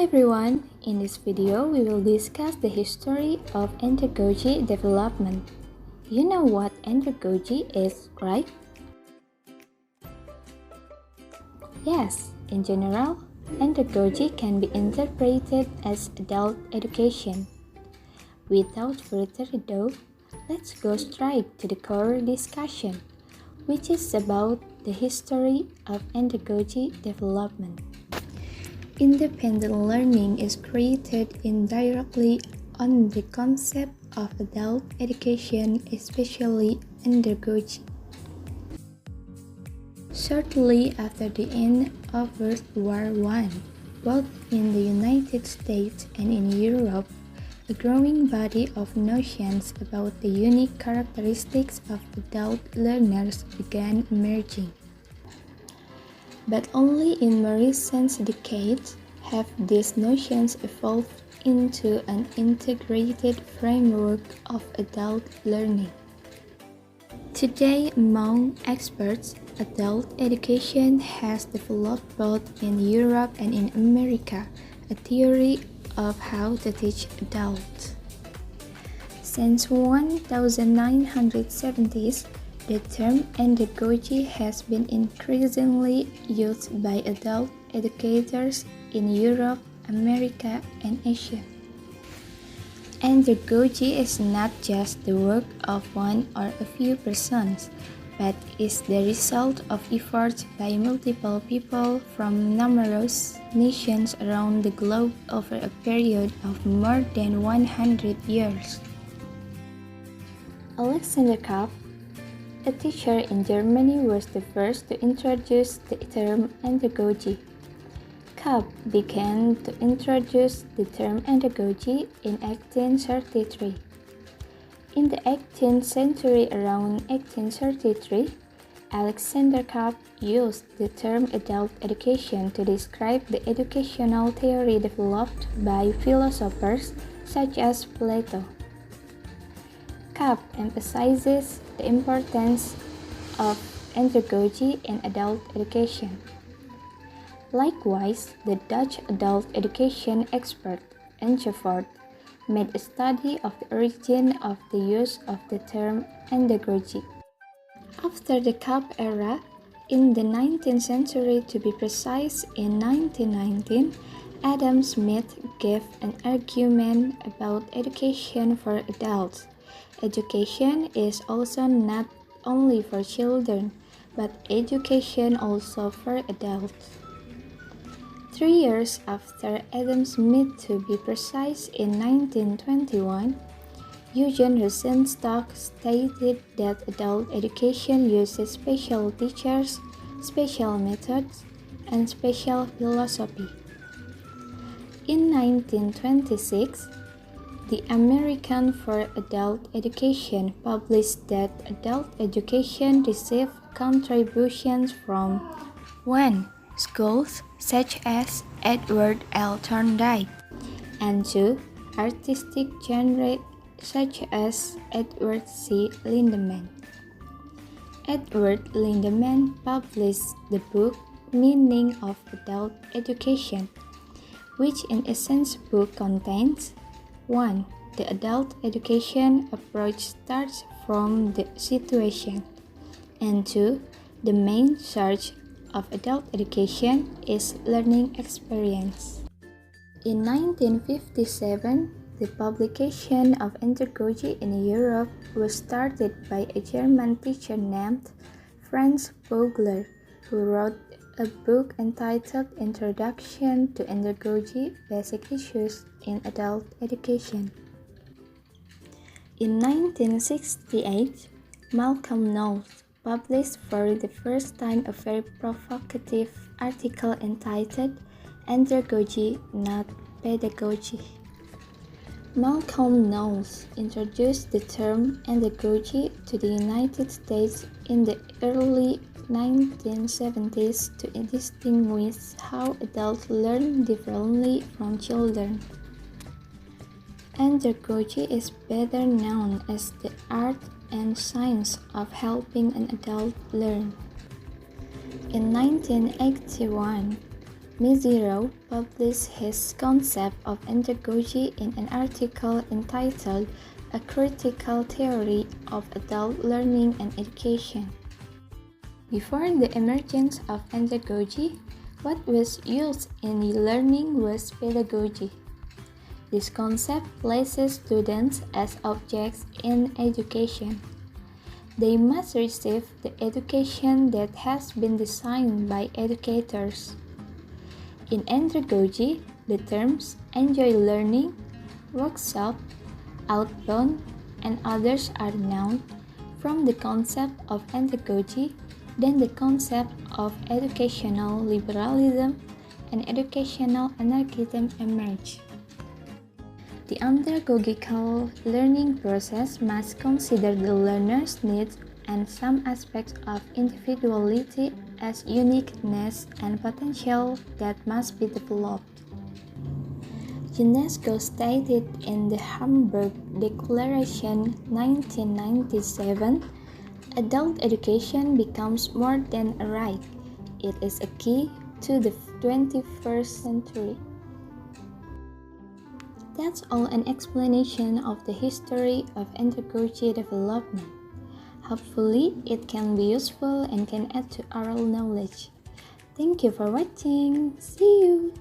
everyone, in this video we will discuss the history of andragogy development. You know what andragogy is, right? Yes, in general, andragogy can be interpreted as adult education. Without further ado, let's go straight to the core discussion, which is about the history of andragogy development. Independent learning is created indirectly on the concept of adult education, especially andragogy. Shortly after the end of World War I, both in the United States and in Europe, a growing body of notions about the unique characteristics of adult learners began emerging. But only in more recent decades have these notions evolved into an integrated framework of adult learning. Today, among experts, adult education has developed both in Europe and in America a theory of how to teach adults. Since 1970s, the term andragogy has been increasingly used by adult educators in Europe, America, and Asia. Andragogy is not just the work of one or a few persons, but is the result of efforts by multiple people from numerous nations around the globe over a period of more than 100 years. Alexander Kapp, a teacher in Germany, was the first to introduce the term andragogy. Kapp began to introduce the term andragogy in 1833. In the 18th century, around 1833, Alexander Kapp used the term adult education to describe the educational theory developed by philosophers such as Plato. Kapp emphasizes the importance of andragogy in adult education. Likewise, the Dutch adult education expert Engelfort made a study of the origin of the use of the term andragogy. After the Kapp era, in the 19th century, to be precise in 1919, Adam Smith gave an argument about education for adults. Education is also not only for children, but education also for adults. 3 years after Adam Smith, to be precise in 1921, Eugene Rosenstock stated that adult education uses special teachers, special methods, and special philosophy. In 1926, the American for Adult Education published that adult education received contributions from 1. Schools such as Edward L. Thorndike, and 2. Artistic genres such as Edward C. Lindemann. Edward Lindemann published the book Meaning of Adult Education, which in essence book contains 1. The adult education approach starts from the situation, and 2. The main source of adult education is learning experience. In 1957, the publication of andragogy in Europe was started by a German teacher named Franz Vogler, who wrote a book entitled Introduction to Andragogy: Basic Issues in Adult Education. In 1968, Malcolm Knowles published for the first time a very provocative article entitled Andragogy, Not Pedagogy. Malcolm Knowles introduced the term andragogy to the United States in the early 1970s to distinguish how adults learn differently from children. Andragogy is better known as the art and science of helping an adult learn. In 1981, Mizero published his concept of andragogy in an article entitled A Critical Theory of Adult Learning and Education. Before the emergence of andragogy, what was used in learning was pedagogy. This concept places students as objects in education. They must receive the education that has been designed by educators. In andragogy, the terms enjoy learning, workshop, outbound, and others are known from the concept of andragogy. Then the concept of educational liberalism and educational anarchism emerged. The andragogical learning process must consider the learner's needs and some aspects of individuality as uniqueness and potential that must be developed. UNESCO stated in the Hamburg Declaration 1997, adult education becomes more than a right, it is a key to the 21st century. That's all an explanation of the history of andragogy development. Hopefully, it can be useful and can add to oral knowledge. Thank you for watching. See you!